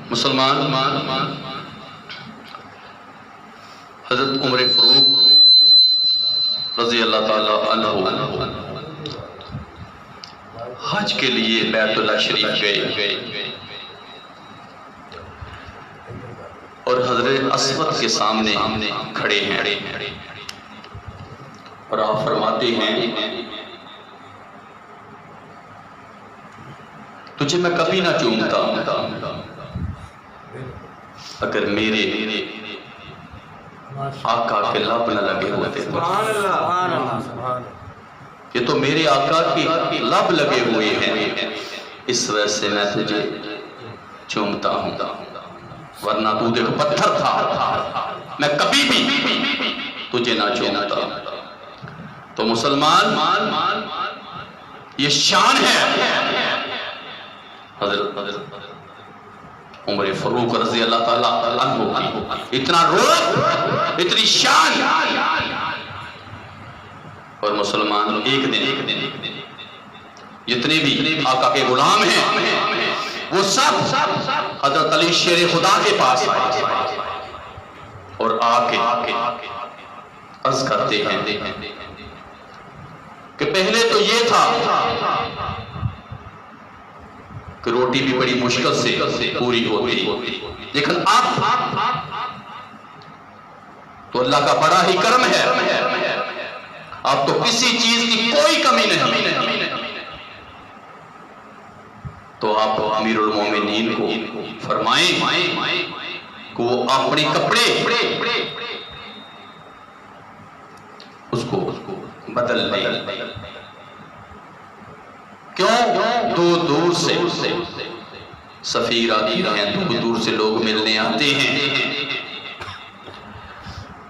مسلمان حضرت عمر فاروق رضی اللہ تعالی عنہ حج کے لیے بیت اللہ شریف گئے اور حضرت اسود کے سامنے کھڑے ہیں اور آپ فرماتے ہیں تجھے میں کبھی نہ چومتا اگر میرے آقا کے لب نہ لگے ہوتے تو یہ تو میرے آقا کی لب لگے ہوئے ہیں، اس وجہ سے میں تجھے چومتا ہوں، ورنہ تو دیکھ پتھر تھا، میں کبھی بھی تجھے نہ چومتا۔ تو مسلمان یہ شان ہے حضرت عمر فاروق رضی اللہ تعالیٰ عنہ کی، اتنا روح، اتنی شان۔ اور مسلمان ایک دن جتنے بھی آقا کے غلام ہیں وہ سب حضرت علی شیر خدا کے پاس آئے اور آ کے عرض کرتے ہیں کہ پہلے تو یہ تھا کہ روٹی بھی بڑی مشکل سے پوری ہوتی، لیکن اب تو اللہ کا بڑا ہی کرم ہے، اب تو کسی چیز کی کوئی کمی نہیں۔ تو آپ امیر المومنین کو فرمائیں کہ وہ اپنے کپڑے اس کو بدل لیں۔ کیوں؟ دور سے سفیر آتی ہیں، دور سے لوگ ملنے آتے ہیں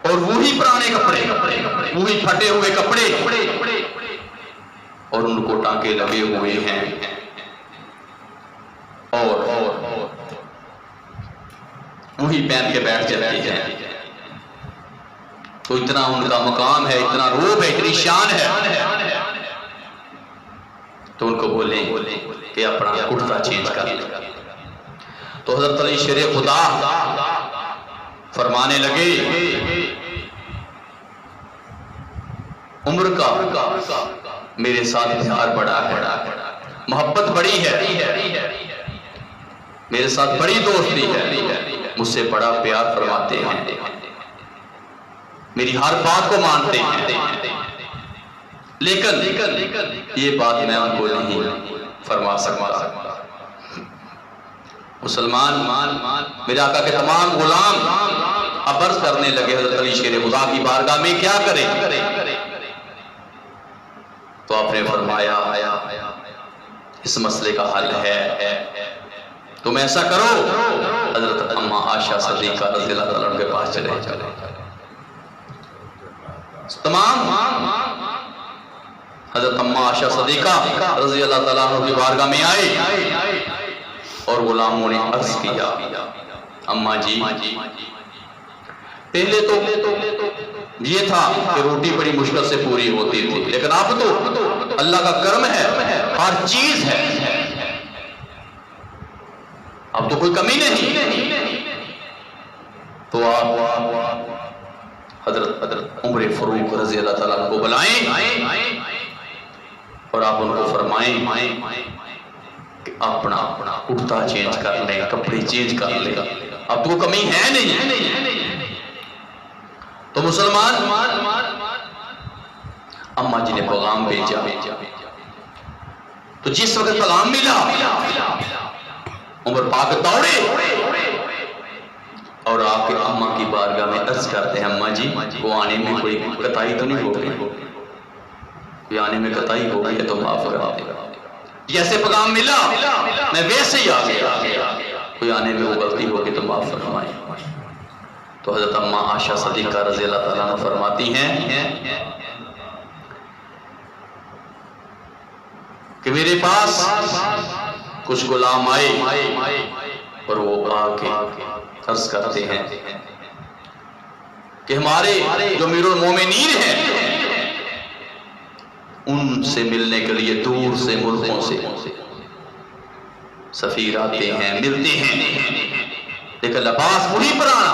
اور وہی پرانے کپڑے، وہی پھٹے ہوئے کپڑے اور ان کو ٹانکے لگے ہوئے ہیں اور وہی پہن کے بیٹھ جاتے ہیں۔ تو اتنا ان کا مقام ہے، اتنا روب ہے، اتنی شان ہے۔ تو ان کو بولیں کہ اپنا کرتا چینج کر لیں۔ تو حضرت علی شیر خدا فرمانے لگے عمر کا میرے ساتھ پیار بڑا ہے، محبت بڑی ہے، میرے ساتھ بڑی دوستی ہے، مجھ سے بڑا پیار فرماتے ہیں، میری ہر بات کو مانتے ہیں، لیکن یہ بات میں ان کو نہیں فرما سکتا۔ مسلمان میرے آقا کے تمام غلام اب عرض کرنے لگے حضرت علی شیر خدا کی بارگاہ میں کیا کریں؟ تو آپ نے فرمایا اس مسئلے کا حل ہے، تم ایسا کرو حضرت اماں عائشہ صدیقہ رضی اللہ تعالیٰ عنہ کے پاس چلے جاؤ۔ تمام حضرت اماں عائشہ صدیقہ رضی اللہ تعالیٰ عنہ کی بارگاہ میں آئے اور غلاموں نے عرض کیا اماں جی پہلے تو یہ تھا کہ روٹی بڑی مشکل سے پوری ہوتی تھی، لیکن اب تو اللہ کا کرم ہے، ہر چیز ہے، اب تو کوئی کمی نہیں۔ تو آپ حضرت عمر فاروق رضی اللہ تعالیٰ عنہ کو بلائیں اور آپ ان کو فرمائیں کہ اپنا کرتا چینج کر لیں، کپڑے چینج کر لیں، اب تو کمی ہے نہیں۔ تو مسلمان اماں جی نے پیغام بھیجا، تو جس وقت پیغام ملا عمر پاک دوڑے اور آپ کے اماں کی بارگاہ میں عرض کرتے ہیں اماں جی وہ آنے میں کوئی قطائی تو نہیں ہو گئی؟ یہ آنے میں قطائی ہو گئی ہے تو معاف کر دے، جیسے پیغام ملا میں ویسے ہی آ گیا، کوئی آنے میں وہ غلطی ہوگی تو معاف فرمائیں۔ تو حضرت اماں عائشہ صدیقہ رضی اللہ تعالیٰ عنہ فرماتی ہیں کہ میرے پاس کچھ غلام آئے اور وہ آ کے عرض کرتے ہیں کہ ہمارے جو امیر المومنین ہیں ان سے ملنے کے لیے دور سے ملکوں سے سفیر آتے ہیں، ملتے ہیں، لیکن لباس وہی پرانا،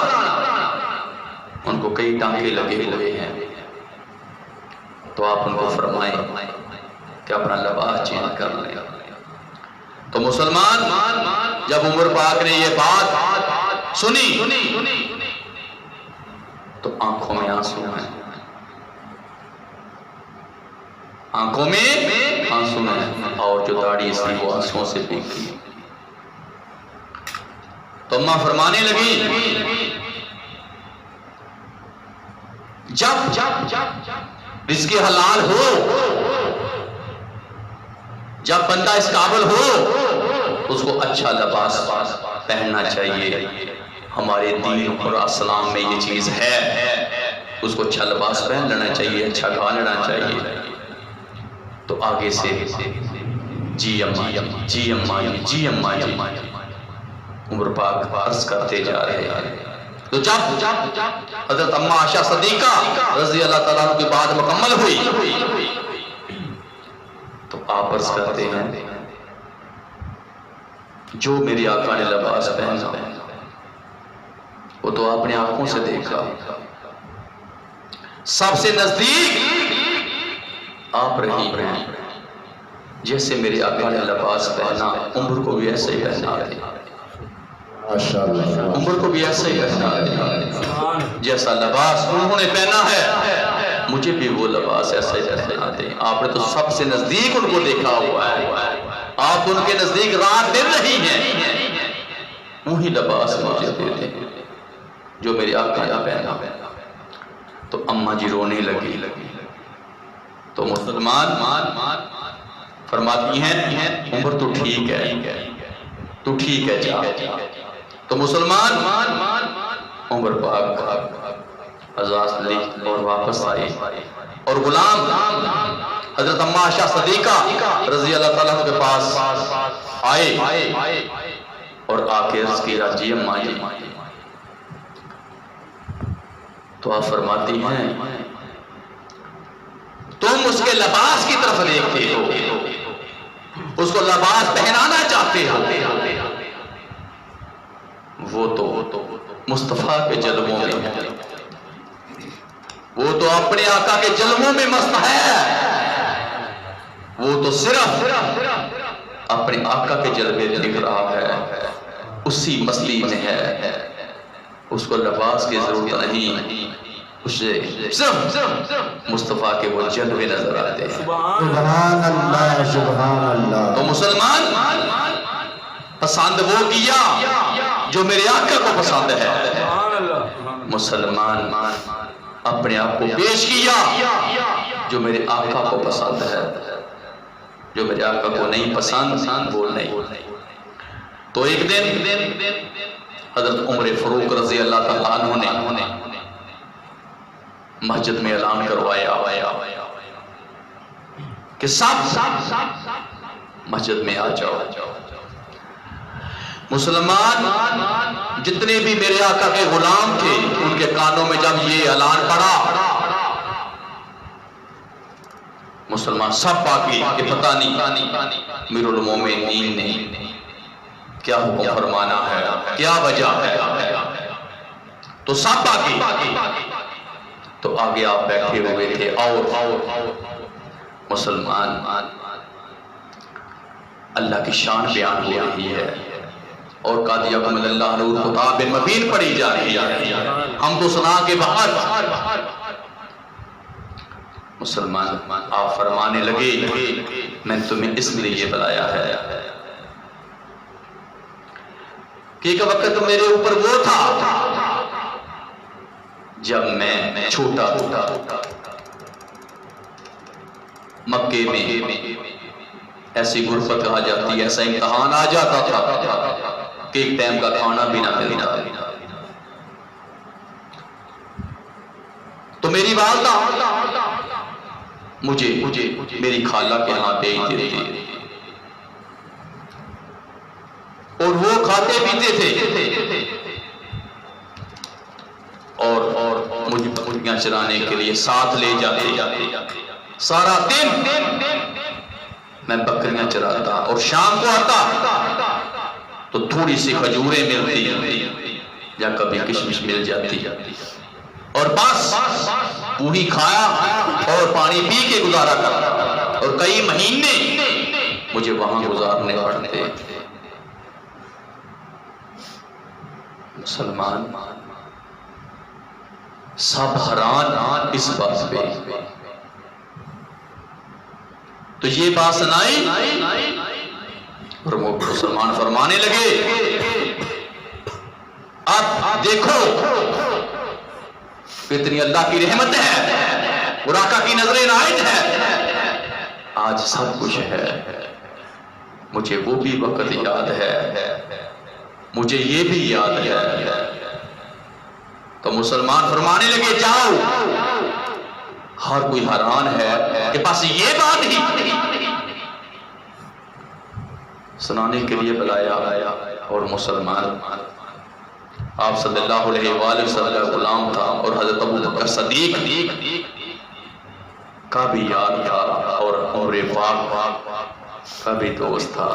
ان کو کئی ٹانکے لگے ہوئے ہیں۔ تو آپ ان کو فرمائیں کہ اپنا لباس چینج کر لیں۔ تو مسلمان جب عمر پاک نے یہ بات سنی تو آنکھوں میں آنسو ہیں، آنکھوں میں آنسو ہیں، اور جو داڑھی تھی وہ آنسوؤں سے بھیگ گئی۔ تو اماں فرمانے لگی جب رزق حلال ہو، جب بندہ اس قابل ہو، اس کو اچھا لباس پہننا چاہیے۔ ہمارے دین اور اسلام میں یہ چیز ہے، اس کو اچھا لباس پہن لینا چاہیے، اچھا کھا لینا چاہیے۔ تو آگے سے جی اماں جی اماں جی اماں جی عمر پاک عرض کرتے جا رہے ہیں۔ تو جب حضرت اماں عائشہ صدیقہ رضی اللہ تعالیٰ عنہ کی بات مکمل ہوئی تو آپ عرض کرتے ہیں جو میری آقا نے لباس پہنا وہ تو آپ نے آنکھوں سے دیکھا، سب سے نزدیک آپ رہی ہیں، جیسے میرے آقا نے لباس پہنا عمر کو بھی ایسے ہی پہنا دے، عمر کو بھی ایسے ہی پہنا دے، جیسا لباس انہوں نے پہنا ہے مجھے بھی وہ لباس ایسے ہی پہنا دے۔ آپ نے تو سب سے نزدیک ان کو دیکھا ہوا ہے، آپ ان کے نزدیک رات دن رہی ہیں، وہی لباس مجھے دے دیں جو میرے آقا نے پہنا۔ تو اماں جی رونے لگی۔ تو مسلمان فرماتی ہیں عمر تو ٹھیک ہے، تو ٹھیک ہے جا۔ تو مسلمان عمر پاک آزاد لی اور واپس آئی، اور غلام حضرت اماں عائشہ صدیقہ رضی اللہ تعالیٰ عنہ کے پاس آئے اور آ کے عرض کیا جی اماں جی۔ تو آپ فرماتی ہیں تم اس کے لباس کی طرف دیکھتے ہو، اس کو لباس پہنانا چاہتے ہو، وہ تو مصطفیٰ کے جلووں میں ہے، وہ تو اپنے آقا کے جلووں میں مست ہے، وہ تو صرف اپنے آقا کے جلوے دکھ رہا ہے، اسی مستی میں ہے، اس کو لباس کی ضرورت نہیں، اسے صرف مصطفیٰ کے وہ جلوے نظر آتے ہیں۔ سبحان اللہ سبحان اللہ۔ تو مسلمان پسند وہ کیا جو میرے آقا کو پسند ہے، مسلمان اپنے آپ کو پیش کیا جو میرے آقا کو پسند ہے، جو میرے آقا کو نہیں پسند وہ نہیں۔ تو ایک دن حضرت عمر فاروق رضی اللہ تعالیٰ عنہ نے مسجد میں اعلان کروایا کہ سب مسجد میں آ جاؤ۔ مسلمان جتنے بھی میرے آقا کے غلام تھے ان کے کانوں میں جب یہ اعلان پڑا، مسلمان سب باقی کہ پتہ نہیں امیر المومنین نے کیا حکم فرمانا ہے، کیا وجہ ہے، تو سب باقی۔ تو آگے آپ بیٹھے ہوئے تھے اور مسلمان اللہ کی شان بیان ہو رہی ہے اور قادیکم اللہ نور خطاب مبین پڑھی جا رہی ہے، ہم تو سنا کے باہر۔ مسلمان آپ فرمانے لگے میں نے تمہیں اس لیے یہ بلایا ہے کہ ایک وقت میرے اوپر وہ تھا جب میں چھوٹا تھا، مکے میں ایسی غربت آ جاتی، ایسا امتحان آ جاتا تھا کہ ایک ٹائم کا کھانا بھی نہ ملتا۔ تو میری والدہ مجھے میری خالہ کے ہاں بھیج دیتی اور وہ کھاتے پیتے تھے اور مجھے بکریاں چرانے کے لیے ساتھ لے جاتے، سارا دن میں بکریاں چراتا اور شام کو آتا تو تھوڑی سی کھجوریں ملتی یا کبھی کشمش مل جاتی اور بس وہی کھایا اور پانی پی کے گزارا کرتا، اور کئی مہینے مجھے وہاں گزارنے پڑتے۔ مسلمان سب حیران اس بات پہ۔ تو یہ بات سنائی اور وہ مسلمان فرمانے لگے اب دیکھو کتنی اللہ کی رحمت ہے اور آقا کی نظر عنایت ہے، آج سب کچھ ہے، مجھے وہ بھی وقت یاد ہے، مجھے یہ بھی یاد ہے۔ تو مسلمان فرمانے لگے جاؤ، ہر کوئی حیران ہے کہ بس یہ بات ہی سنانے کے لیے بلایا، اور مسلمان آپ صلی اللہ علیہ وآلہ وسلم کا غلام تھا اور حضرت ابو بکر صدیق کا بھی یار تھا اور عمر پاک کا بھی دوست تھا۔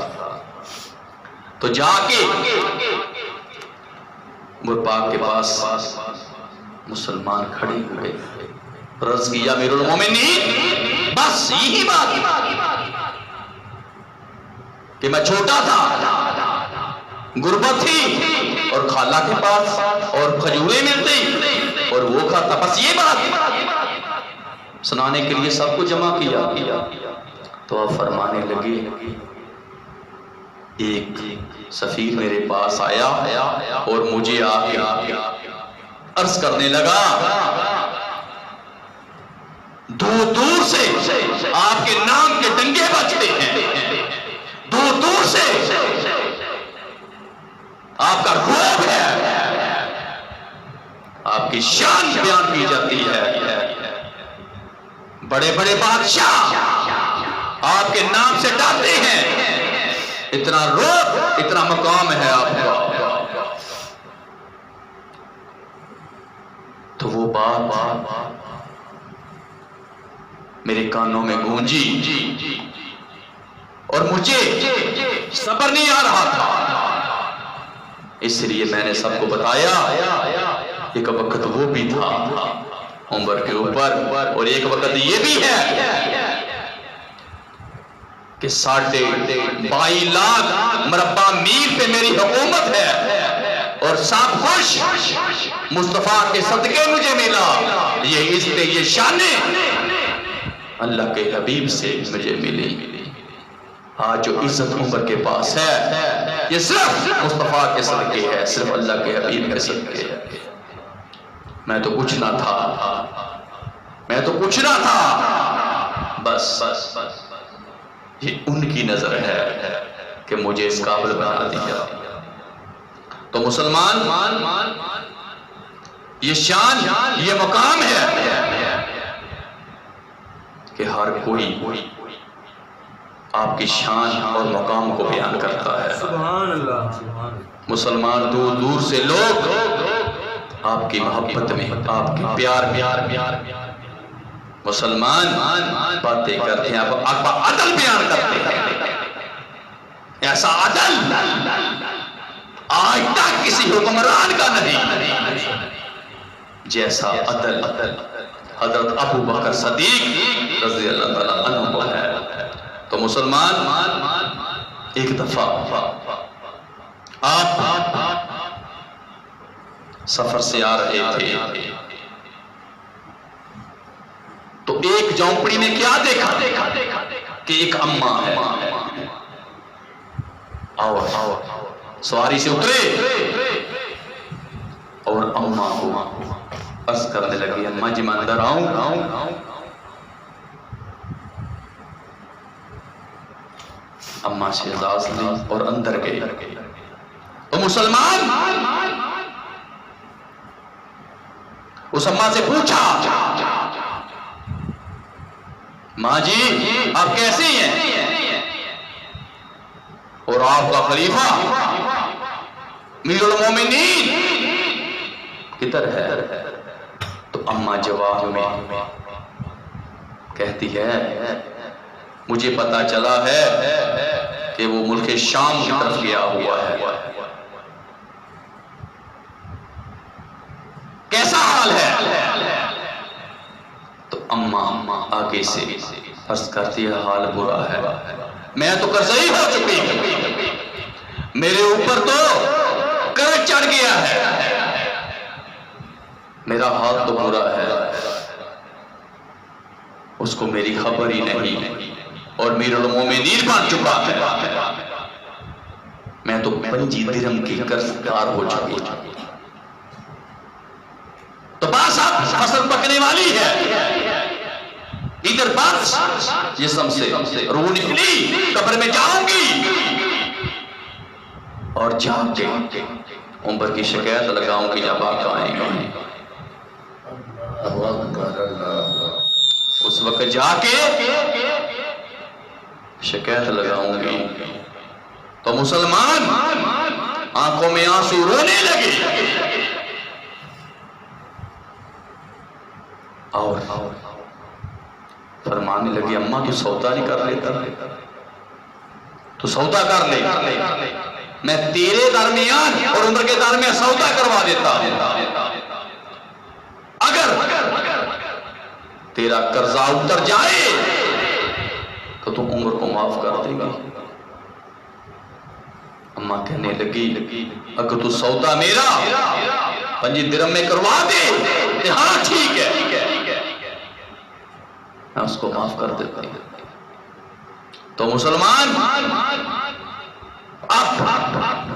تو جا کے عمر پاک کے پاس مسلمان کھڑے ہوئے، عرض کیا امیر المومنین بس یہی بات کہ میں چھوٹا تھا، غربت تھی اور خالہ کے پاس اور کھجوریں ملتی اور وہ کھاتا، بس یہ بات سنانے کے لیے سب کو جمع کیا۔ تو آپ فرمانے لگے ایک سفیر میرے پاس آیا اور مجھے آ کے عرض کرنے لگا دور دور سے آپ کے نام کے ڈنگے بجتے ہیں، دور دور سے آپ کا روب ہے، آپ کی شان بیان کی جاتی ہے، بڑے بڑے بادشاہ آپ کے نام سے ڈرتے ہیں، اتنا روب اتنا مقام ہے آپ کا۔ تو وہ بات میرے کانوں میں گونجی اور مجھے صبر نہیں آ رہا تھا، اس لیے میں نے سب کو بتایا ایک وقت وہ بھی تھا عمر کے اوپر، اور ایک وقت یہ بھی ہے کہ 22.5 لاکھ مربع میل پہ میری حکومت ہے اور سب کچھ مصطفیٰ کے صدقے مجھے ملا، یہ عزت یہ شانیں اللہ کے حبیب سے مجھے ملی۔ آج جو عزت عمر کے پاس ہے یہ صرف مصطفیٰ کے صدقے ہے، صرف اللہ کے حبیب کے صدقے ہے۔ میں تو کچھ نہ تھا، بس یہ ان کی نظر ہے کہ مجھے اس قابل بنا دیا۔ تو مسلمان یہ شان یہ مقام ہے کہ ہر کوئی آپ کی شان اور مقام کو بیان کرتا ہے۔ سبحان اللہ، سبحان اللہ۔ مسلمان دور دور سے لوگ آپ کی محبت میں آپ کے پیار مسلمان باتیں کرتے ہیں، آپ کا عدل بیان کرتے ہیں، ایسا عدل آج تک کسی حکمران کا نہیں جیسا عدل حضرت ابو بکر صدیق رضی اللہ تعالیٰ عنہ کو ہے۔ تو مسلمان ایک دفعہ آپ سفر سے آ رہے تھے تو ایک جھونپڑی میں کیا دیکھا کہ ایک اماں ہے، آؤ سواری سے اترے اور اماں کو عرض کرنے لگی اماں جی میں اندر آؤں؟ اماں سے اجازت لی اور اندر گئے۔ تو مسلمان اس اماں سے پوچھا ماں جی آپ کیسے ہیں؟ اور آپ کا خلیفہ امیر المومنین کدھر ہے؟ تو اماں جواب میں کہتی ہے مجھے پتا چلا ہے کہ وہ ملک شام کی طرف گیا ہوا ہے۔ آگے سے عرض کرتی ہے حال برا ہے، میں تو قرضئی ہو چکی ہوں، میرے اوپر تو قرض چڑھ گیا ہے، میرا حال تو برا ہے، اس کو میری خبر ہی نہیں اور امیر المومنین بن چکا ہے، میں تو 5 درہم کی قرض دار ہو چکی ہوں۔ تو بس اب فصل پکنے والی ہے، ادھر بس جسم سے روح نکلی، قبر میں جاؤں گی اور جا کے عمر کی شکایت لگاؤں گی جب آقا آئیں گے، اس وقت جا کے شکایت لگاؤں گی تو مسلمان آنکھوں میں آنسو رونے لگے اور فرمانے لگی اماں تو سودا نہیں کر لیتا، تو سودا کر لے، میں تیرے درمیان اور عمر کے درمیان سودا کروا دیتا ہوں، اگر تیرا قرضہ اتر جائے تو تم عمر کو معاف کر دے گا۔ اماں کہنے لگی اگر تو سودا میرا 5 درہم میں کروا دے تو ہاں ٹھیک ہے، میں اس کو معاف کر دیتا ہوں۔ تو مسلمان اب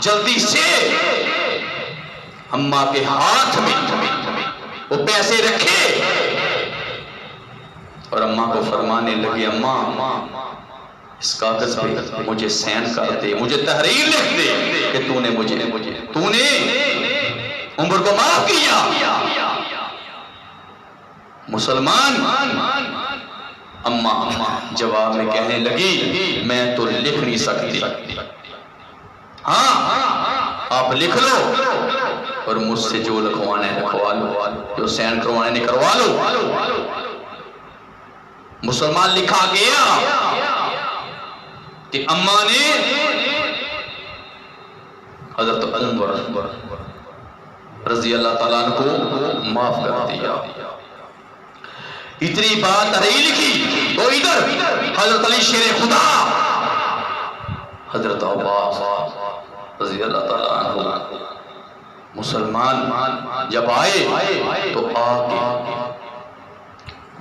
جلدی سے اماں کے ہاتھ میں وہ پیسے رکھے اور اماں کو فرمانے لگے اماں اس کاغذ پہ مجھے سین کر دے، مجھے تحریر لکھ دے کہ تو نے عمر کو معاف کیا۔ مسلمان اماں جواب میں کہنے لگی میں تو لکھ نہیں سکتی، ہاں آپ لکھ لو اور مجھ سے جو لکھوانا ہے لکھوا لو، جو سین کروانے نے کروا لو۔ مسلمان لکھا گیا کہ اماں نے حضرت عمر رضی اللہ تعالیٰ عنہ کو معاف کر دیا۔ اتنی بات نہیں لکھی تو ادھر حضرت علی شیر خدا حضرت عباس رضی اللہ تعالیٰ عنہ مسلمان جب آئے تو آگے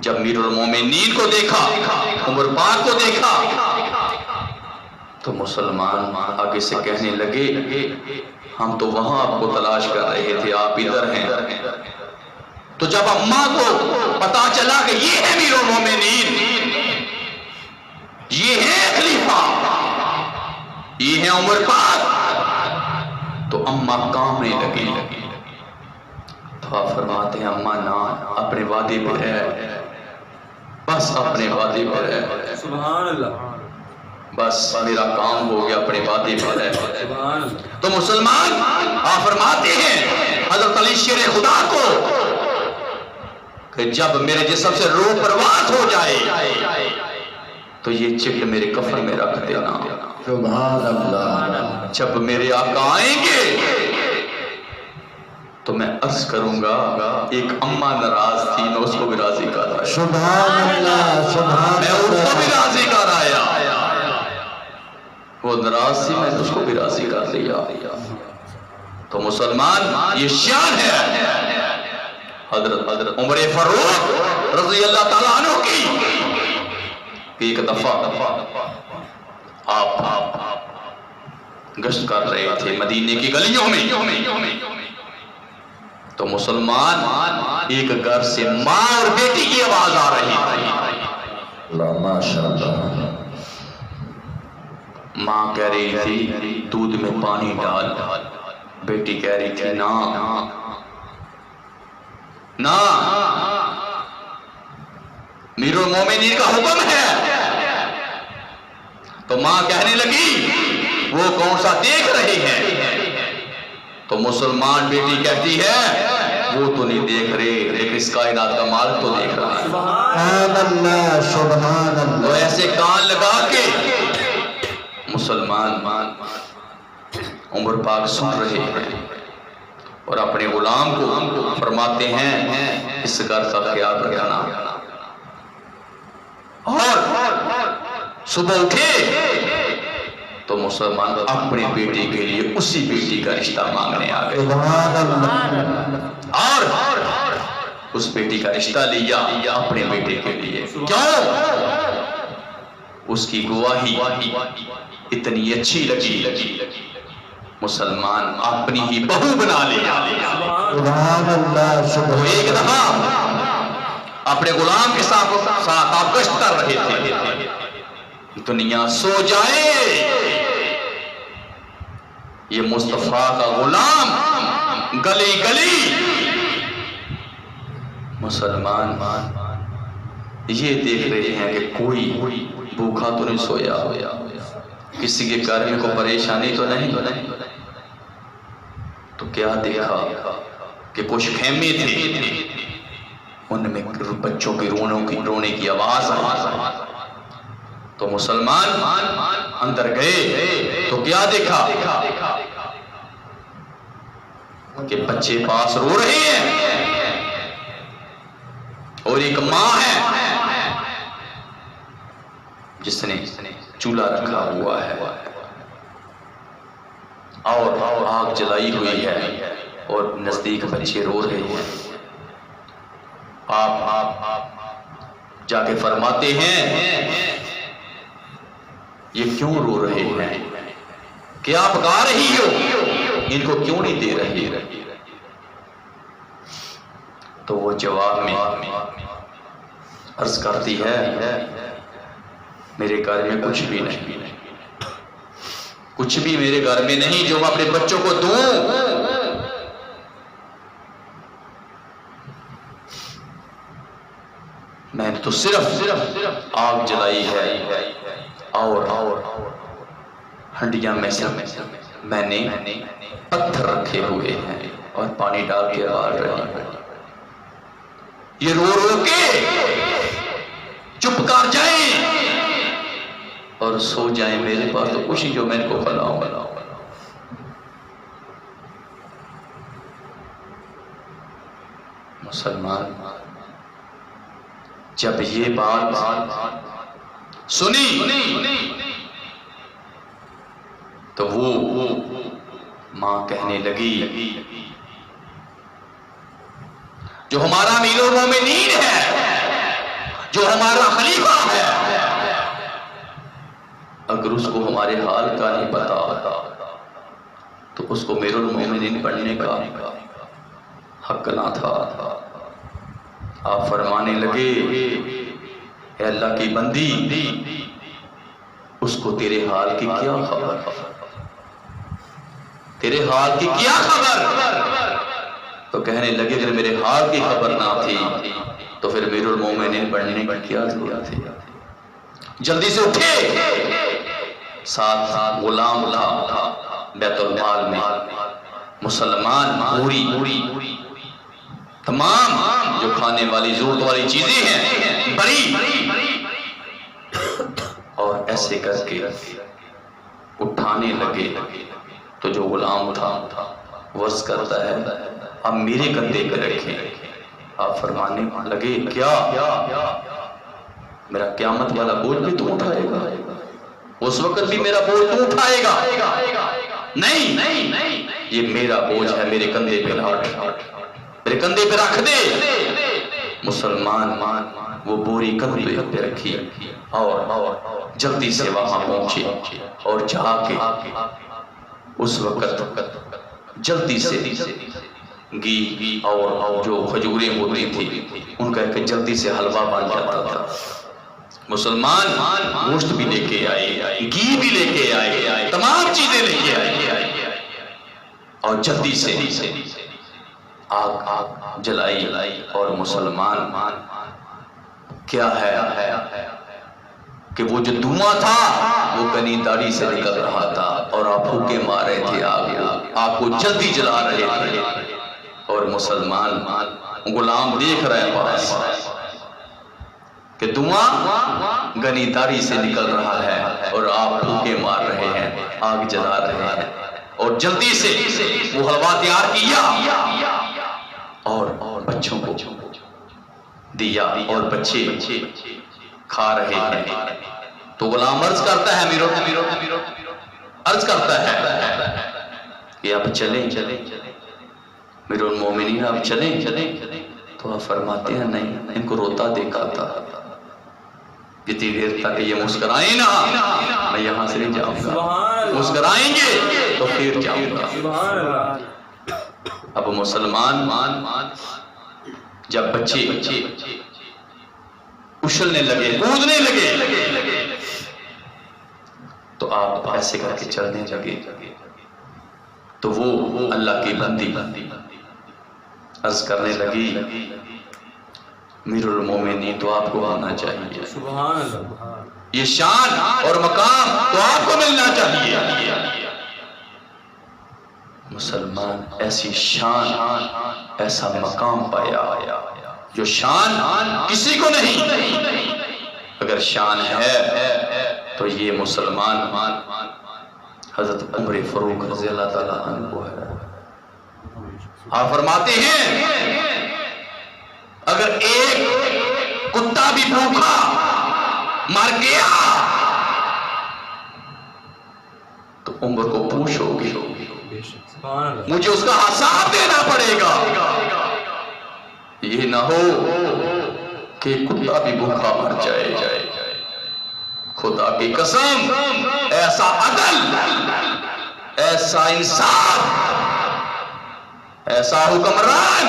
جب امیر المومنین کو دیکھا، عمر پاک کو دیکھا تو مسلمان آگے سے کہنے لگے ہم تو وہاں آپ کو تلاش کر رہے تھے، آپ ادھر ہیں۔ تو جب اماں کو پتا چلا کہ یہ ہے امیر المومنین، یہ ہے خلیفہ، یہ ہے عمر پاک، تو اماں کانپنے لگی۔ تو آپ فرماتے ہیں اماں نا اپنے وعدے پہ ہے، بس اپنے وعدے پہ ہے، سبحان اللہ، بس میرا کام ہو گیا، اپنے وعدے پہ ہے۔ سبحان اللہ۔ تو مسلمان آپ فرماتے ہیں حضرت علی شیر خدا کو کہ جب میرے جسم سے روح پرواز ہو جائے تو یہ چٹ میرے کفن میں رکھ دینا، سبحان اللہ۔ جب میرے آقا آئیں گے تو میں عرض کروں گا ایک اماں ناراض تھی، میں اس کو بھی راضی کر آیا، سبحان اللہ، سبحان میں اس کو بھی راضی کر آیا، وہ ناراض تھی میں اس کو بھی راضی کر لیا۔ تو مسلمان یہ شان ہے حضرت عمر فاروق رضی اللہ تعالیٰ عنہ کی کہ ایک دفعہ آپ گشت کر رہے تھے مدینے کی گلیوں میں، تو مسلمان ایک گھر سے ماں اور بیٹی کی آواز آ رہی تھی۔ ماشاءاللہ۔ ماں کہہ رہی تھی دودھ میں پانی ڈال، بیٹی کہہ رہی تھی نا نا، امیر المومنین کا حکم ہے۔ تو ماں کہنے لگی وہ کون سا دیکھ رہے ہیں؟ تو مسلمان بیٹی کہتی ہے وہ تو نہیں دیکھ رہے لیکن اس کائنات کا مالک تو دیکھ رہا ہے۔ سبحان اللہ، سبحان اللہ۔ تو ایسے کان لگا کے مسلمان عمر پاک سن رہے ہیں اور اپنے غلام کو فرماتے ہیں اس گھر کا خیال رکھنا، اور صبح اٹھے تو مسلمان اپنے بیٹے کے لیے اسی بیٹی کا رشتہ مانگنے آ گئے سبحان اللہ اور اس بیٹی کا رشتہ لیا اپنے بیٹے کے لیے. کیوں؟ اس کی گواہی اتنی اچھی لگی مسلمان اپنی ہی بہو بنا لیا. سبحان اللہ وہ سبحان ایک دفعہ اپنے غلام کے ساتھ آپ گشت کر رہے تھے. دنیا سو جائے یہ مصطفیٰ کا غلام گلی گلی مسلمان یہ دیکھ رہے ہیں کہ کوئی بھوکا تو نہیں سویا کسی کے گھر میں کوئی پریشانی تو نہیں. تو کیا دیکھا کہ کچھ خیمے تھے ان میں بچوں کے رونے کی آواز آئی. تو مسلمان اندر گئے تو کیا دیکھا کہ بچے پاس رو رہے ہیں اور ایک ماں ہے جس نے چولہا رکھا ہوا ہے اور آگ جلائی ہوئی ہے اور نزدیک بچے رو رہے ہیں. آپ جا کے فرماتے ہیں یہ کیوں رو رہے ہیں؟ کیا آپ گا رہی ہو؟ ان کو کیوں نہیں دے رہی؟ تو وہ جواب میں عرض کرتی ہے میرے گھر میں کچھ بھی نہیں، کچھ بھی میرے گھر میں نہیں جو میں اپنے بچوں کو دوں. میں نے تو صرف آگ جلائی ہے اور ہنڈیاں میں سے میں نے پتھر رکھے ہوئے ہیں اور پانی ڈال کے بال رہی ہوں. یہ رو رو کے چپ کر جائیں اور سو جائیں. میرے پاس تو کچھ ہی جو میں ان کو کھلاؤں. مسلمان جب یہ بات سنی تو وہ ماں کہنے لگی جو ہمارا امیر المومنین ہے، جو ہمارا خلیفہ ہے، اگر اس کو ہمارے حال کا نہیں پتا تو اس کو امیر المومنین بننے کا حق نہ تھا. آپ فرمانے لگے اے اللہ کی بندی اس کو تیرے حال کی کیا خبر، تیرے حال کی کیا خبر؟ تو کہنے لگے اگر میرے حال کی خبر نہ تھی تو پھر امیر المومنین بننے کی کیا ضرورت تھی. جلدی سے اٹھے، ساتھ غلام تھا، بیت المال میں مسلمان پوری تمام جو کھانے والی ضرورت والی چیزیں ہیں بڑی اور ایسے کر کے اٹھانے لگے. تو جو غلام تھا ورز کرتا ہے اب میرے کندھے پہ رکھیں. آپ فرمانے لگے کیا میرا قیامت والا بوجھ بھی تو اٹھائے گا؟ اس وقت بھی میرا بوجھ تو اٹھائے گا؟ نہیں، یہ میرا بوجھ ہے، میرے کندھے پہ میرے کندھے پہ رکھ دے. مسلمان وہ بوری کندھے پہ رکھی اور جلدی سے وہاں پہنچے اور جا کے اس وقت جلدی سے گھی اور جو کھجوریں ہوتی تھی ان کا ایک جلدی سے حلوہ بن جاتا تھا. مسلمان گوشت بھی لے کے آئے، گھی بھی لے کے آئے، تمام چیزیں لے کے آئے اور جلدی سے آگ جلائی. اور مسلمان کیا ہے کہ وہ جو دھواں تھا وہ گنی داڑھی سے نکل رہا تھا اور آپ پھوکے مار رہے تھے آگ کو جلدی جلا رہے تھے. اور مسلمان غلام دیکھ رہے پاس کہ دھواں گنی داڑھی سے نکل رہا ہے اور آپ پھوکے مار رہے ہیں، آگ جلا رہے ہیں. اور جلدی سے وہ حلوہ تیار کیا اور بچوں کو دیا اور بچے کھا رہے ہیں تو غلام عرض کرتا ہے عرض کرتا ہے کہ اب چلیں امیر المومنین اب چلیں تو آپ فرماتے ہیں نہیں، ان کو روتا دیکھا تھا، جتنی دیر تک یہ مسکرائیں نا میں یہاں سے نہیں جاؤں گا، مسکرائیں گے تو پھر جاؤں گا۔ اب مسلمان جب بچے اچھلنے لگے کودنے لگے تو آپ ایسے کر کے چلنے لگے تو وہ اللہ کی بندی عرض کرنے لگی امیر المومنین تو آپ کو ہونا چاہیے، یہ شان اور مقام تو آپ کو ملنا چاہیے۔ مسلمان ایسی شان ایسا مقام پایا جو شان کسی کو نہیں، اگر شان ہے تو یہ مسلمان حضرت عمر فاروق رضی اللہ تعالیٰ عنہ ہے۔ آپ فرماتے ہیں اگر ایک کتا بھی بھوکا مر گیا تو عمر کو پوچھو گے، مجھے اس کا حساب دینا پڑے گا، یہ نہ ہو کہ کتا بھی بھوکا مر جائے۔ خدا کی قسم ایسا عدل، ایسا انصاف، ایسا حکمران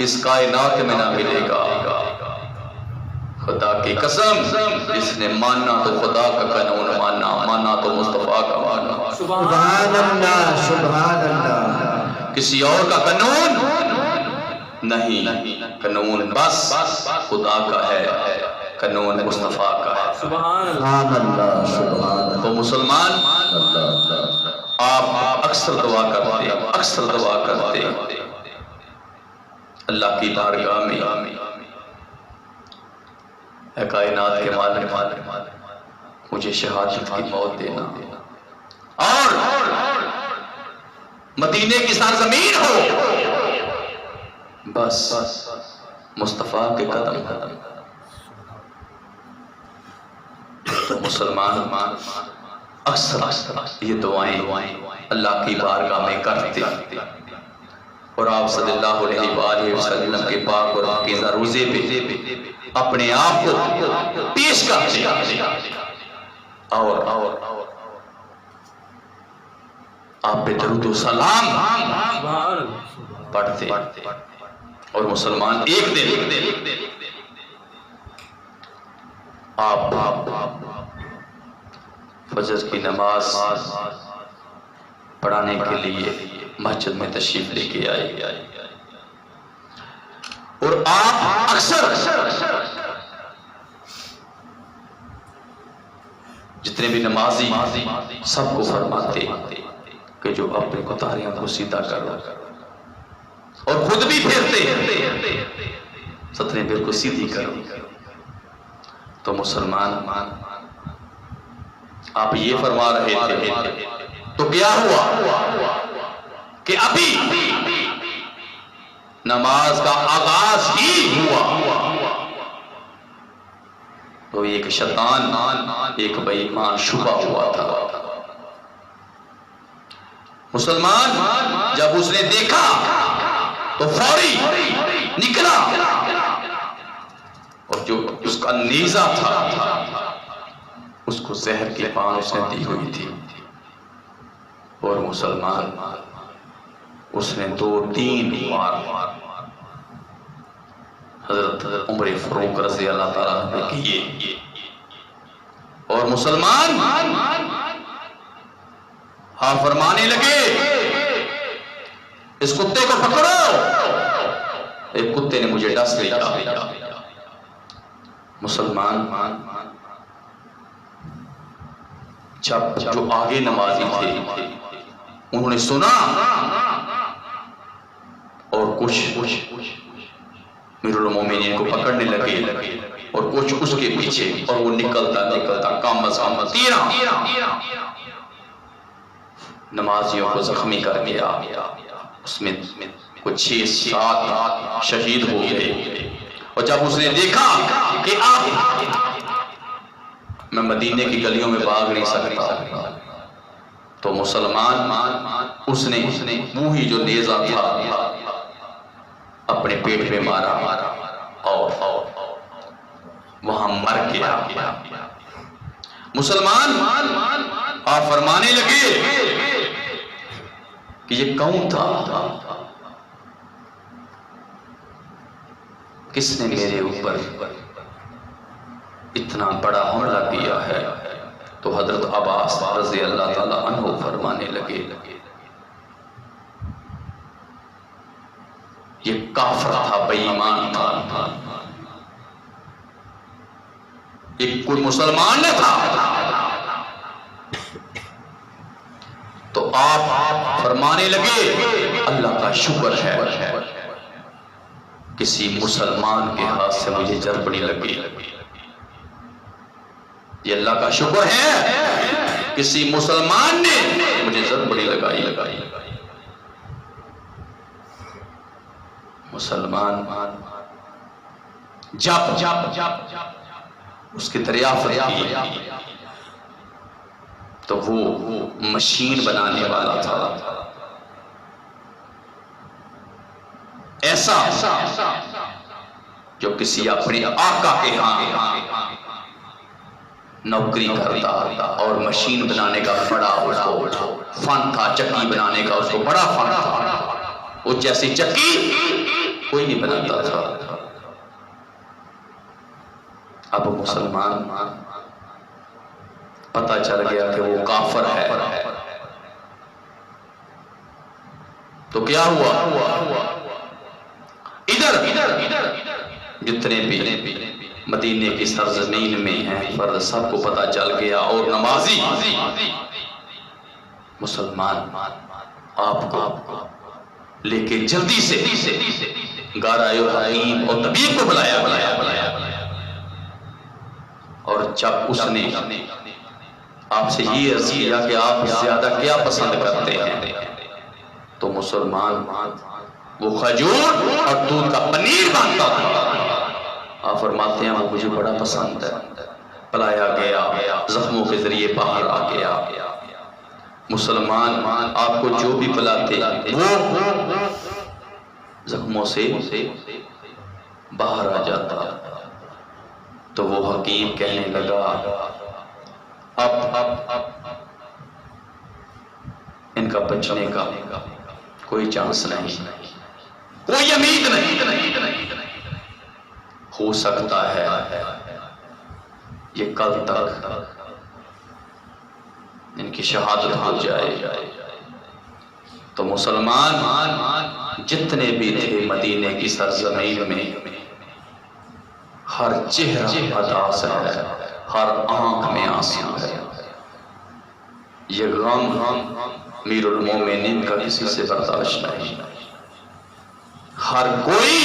اس کائنات میں نہ ملے گا۔ خدا کی قسم جس نے مانا تو خدا کا قانون مانا تو مصطفیٰ کا مانا۔ سبحان اللہ سبحان اللہ۔ کسی اور کا قانون نہیں، قانون بس خدا کا ہے، قانون مصطفیٰ کا ہے۔ سبحان اللہ سبحان اللہ۔ تو مسلمان آپ اکثر دعا کرتے اللہ کی بارگاہ میں اے کائنات کے مالک مجھے شہادت کی موت دینا، اور مدینے کی سرزمین ہو بس مصطفیٰ کے قدم۔ تو مسلمان اکثر یہ دعائیں اللہ کی بارگاہ میں کرتے اور آپ صلی اللہ علیہ وآلہ وسلم کے پاک اور پاکیزہ روزے پہ اپنے آپ کو پیش کرتے اور آپ پہ درود و سلام پڑھتے۔ اور مسلمان ایک دن آپ فجر کی نماز پڑھانے کے لیے مسجد میں تشریف لے کے آئے اور آپ اکثر جتنے بھی نمازی سب کو فرماتے کہ جو اپنے کوتاہیوں کو سیدھا کرو، اور خود بھی پھرتے ستنے پیر کو سیدھی کرو۔ تو مسلمان آپ یہ فرما رہے تھے تو کیا ہوا کہ ابھی نماز کا آغاز ہی ہوا تو ایک شیطان ایک بے ایمان شبہ ہوا تھا۔ مسلمان جب اس نے دیکھا تو فوری نکلا اور جو اس کا نیزہ تھا اس کو زہر کی پان اس نے دی ہوئی تھی، اور مسلمان اس نے 2-3 بار حضرت عمر فاروق رضی اللہ تعالیٰ عنہ نے کیے، اور مسلمان آپ فرمانے لگے اس کتے کو پکڑو۔ ایک کتے نے مجھے ڈس لیا۔ مسلمان جب جو آگے نمازی تھے انہوں نے سنا اور کچھ امیر المومنین کو پکڑنے لگے اور کچھ اس کے پیچھے، اور وہ نکلتا کم از کم 13 نمازیوں کو زخمی کر دیا، اس میں کچھ 6-7 شہید ہو گئے، اور جب اس نے دیکھا کہ اب میں مدینے کی گلیوں میں بھاگ نہیں سکتا، تو مسلمان اس نے وہی جو نیزہ تھا اپنے پیٹ پہ مارا اور وہاں مر گیا۔ مسلمان آپ فرمانے لگے کہ یہ کون تھا، کس نے میرے اوپر اتنا بڑا حملہ کیا ہے؟ تو حضرت عباس رضی اللہ تعالی عنہ فرمانے لگے یہ کافر تھا، بے ایمان تھا، یہ کوئی مسلمان نہ تھا۔ تو آپ فرمانے لگے اللہ کا شکر ہے کسی مسلمان کے ہاتھ سے مجھے جربڑی لگی، یہ اللہ کا شکر ہے کسی مسلمان نے مجھے ضربڑی لگائی۔ مسلمان جب اس کی دریافت کی تو وہ مشین بنانے والا تھا، ایسا جو کسی اپنے آقا کے ہاں نوکری کرتا اور مشین بنانے کا بڑا اس کو فن تھا، چکی بنانے کا اس کو بڑا فن تھا، وہ جیسی چکی کوئی نہیں بناتا تھا۔ اب مسلمان پتہ چل گیا کہ وہ کافر ہے، تو کیا ہوا؟ ادھر جتنے بھی مدینے کی سرزمین میں ہیں فرد سب کو پتہ چل گیا، اور نمازی مسلمان آپ کو لے کے جلدی سے غارۂ حکیم اور طبیب کو بلایا، اور جب اس نے آپ سے یہ عرض کیا کہ آپ زیادہ کیا پسند کرتے ہیں، تو مسلمان وہ کھجور اور دودھ کا پنیر مانگتا تھا۔ آپ فرماتے ہیں وہ مجھے بڑا پسند ہے۔ پلایا گیا، زخموں کے ذریعے باہر آ گیا۔ مسلمان آپ کو جو بھی پلاتے وہ زخموں سے باہر آ جاتا۔ تو وہ حکیم کہنے لگا اب ان کا بچنے کا کوئی چانس نہیں، کوئی امید نہیں، ہو سکتا ہے یہ کل تک ان کی شہادت ہو جائے۔ تو مسلمان جتنے بھی تھے مدینے کی سرزمین میں، ہر چہرہ اداس ہے، ہر آنکھ میں آنسو ہے۔ یہ غم امیر المومنین کا کسی سے برداشت نہیں، ہر کوئی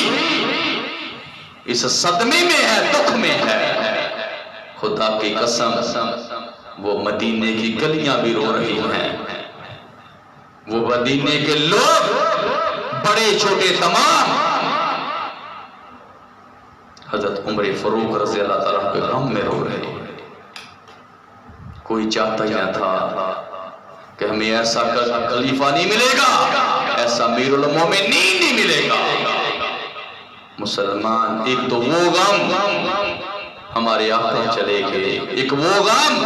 اس صدمے میں ہے، دکھ میں ہے۔ خدا کی قسم وہ مدینے کی گلیاں بھی رو رہی ہیں، وہ مدینے کے لوگ بڑے چھوٹے تمام حضرت عمر فاروق رضی اللہ تعالیٰ کے غم میں رو رہے ہیں۔ کوئی چاہتا ہی نہ تھا کہ ہمیں ایسا خلیفہ نہیں ملے گا، ایسا امیر المومنین نہیں ملے گا۔ مسلمان ایک تو وہ غم ہمارے آقا چلے گئے، ایک وہ غم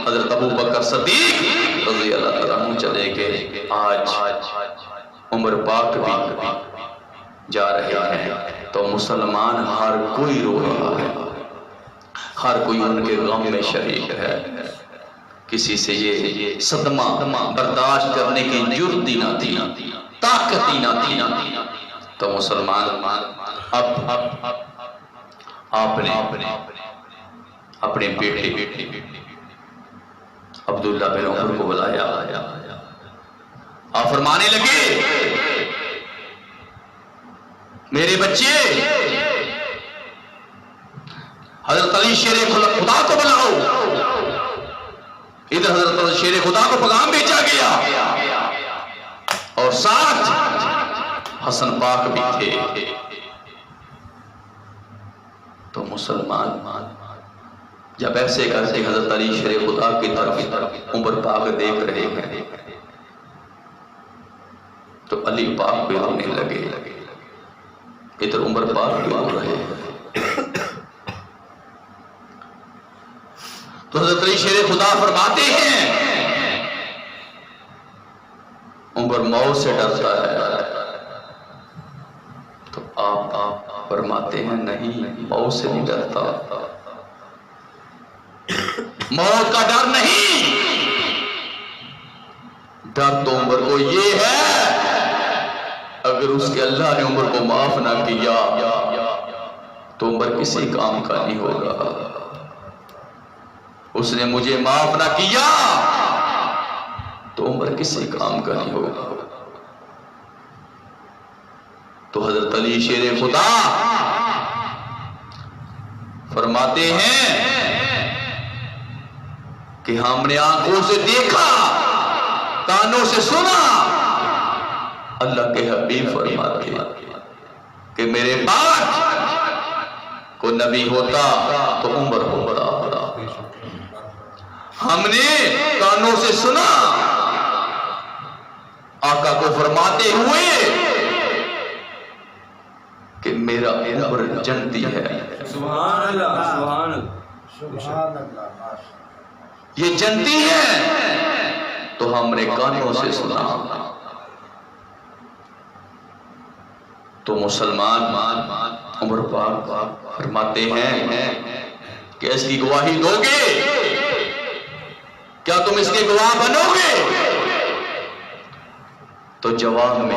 حضرت ابو بکر صدیق رضی اللہ تعالیٰ عنہ چلے گئے، آج عمر پاک بھی جا رہے ہیں۔ تو مسلمان ہر کوئی رو رہا ہے، ہر کوئی ان کے غم میں شریک ہے، کسی سے یہ صدمہ برداشت کرنے کی جرأت ہی نہ تھی، طاقت ہی نہ تھی۔ تو مسلمان اب آپ نے اپنے بیٹے عبداللہ بن عمر کو بلایا، آپ فرمانے لگے میرے بچے حضرت علی شیر خدا کو بلاؤ۔ ادھر حضرت علی شیر خدا کو پیغام بھیجا گیا، اور ساتھ حسن پاک بھی تھے۔ تو مسلمان جب ایسے کر کے حضرت علی شیر خدا کی طرف عمر پاک دیکھ رہے ہیں تو علی پاک بھی رونے لگے، ادھر عمر پاک بھی رو رہے ہیں۔ تو حضرت علی شیر خدا فرماتے ہیں عمر موت سے ڈرتا ہے، تو آپ فرماتے ہیں نہیں، موت سے نہیں ڈرتا، موت کا ڈر نہیں، ڈر تو عمر کو یہ ہے اگر اس کے اللہ نے عمر کو معاف نہ کیا تو عمر کسی کام کا نہیں ہوگا، اس نے مجھے معاف نہ کیا تو عمر کسی کام کا نہیں ہوگا۔ تو حضرت علی شیر خدا فرماتے ہیں کہ ہم نے آنکھوں سے دیکھا، کانوں سے سنا، اللہ کے حبیب فرماتے کہ میرے بعد کو نبی ہوتا تو عمر ہوتا۔ ہم نے کانوں سے سنا آقا کو فرماتے ہوئے کہ میرا عمر جنتی ہے، سبحان اللہ، سبحان اللہ، سبحان اللہ، یہ جنتی ہے، تو ہم نے کانوں سے سنا۔ تو مسلمان عمر پاک فرماتے ہیں کہ اس کی گواہی دو گے، کیا تم اس کے گواہ بنو گے؟ تو جواب میں